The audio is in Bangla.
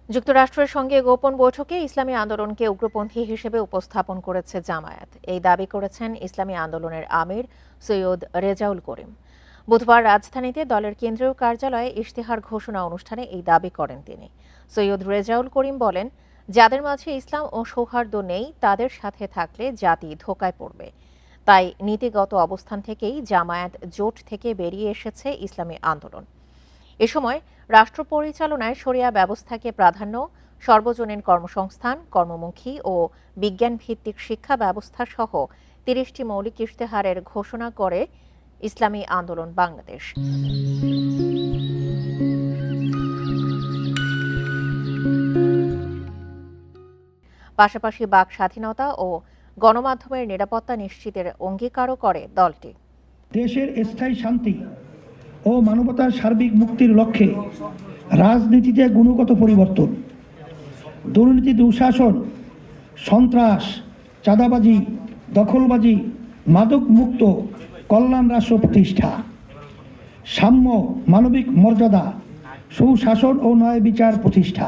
যুক্তরাষ্ট্রের সঙ্গে গোপন বৈঠকে ইসলামী আন্দোলনকে উগ্রপন্থী হিসেবে উপস্থাপন করেছে জামায়াত। এই দাবি করেছেন ইসলামী আন্দোলনের আমির সৈয়দ রেজাউল করিম। বুধবার রাজধানীতে দলের কেন্দ্রীয় কার্যালয়ে ইশতেহার ঘোষণা অনুষ্ঠানে এই দাবি করেন তিনি। সৈয়দ রেজাউল করিম বলেন, যাদের মাঝে ইসলাম ও সৌহার্দ্য নেই তাদের সাথে থাকলে জাতি ধোঁকায় পড়বে। তাই নীতিগত অবস্থান থেকেই জামায়াত জোট থেকে বেরিয়ে এসেছে ইসলামী আন্দোলন। এ সময় রাষ্ট্র পরিচালনায় শরিয়া ব্যবস্থাকে প্রাধান্য, সর্বজনীন কর্মসংস্থান, কর্মমুখী ও বিজ্ঞান ভিত্তিক শিক্ষা ব্যবস্থা সহ ৩০টি মৌলিক ইশতেহারের ঘোষণা করে ইসলামী আন্দোলন বাংলাদেশ। পাশাপাশি বাক স্বাধীনতা ও গণমাধ্যমের নিরাপত্তা নিশ্চিতের অঙ্গীকারও করে দলটি। দেশের স্থায়ী শান্তি ও মানবতার সার্বিক মুক্তির লক্ষ্যে রাজনীতিতে গুণগত পরিবর্তন, দুর্নীতি, দুঃশাসন, সন্ত্রাস, চাঁদাবাজি, দখলবাজি, মাদক মুক্ত কল্যাণ রাষ্ট্র প্রতিষ্ঠা, সাম্য, মানবিক মর্যাদা, সুশাসন ও ন্যায় বিচার প্রতিষ্ঠা।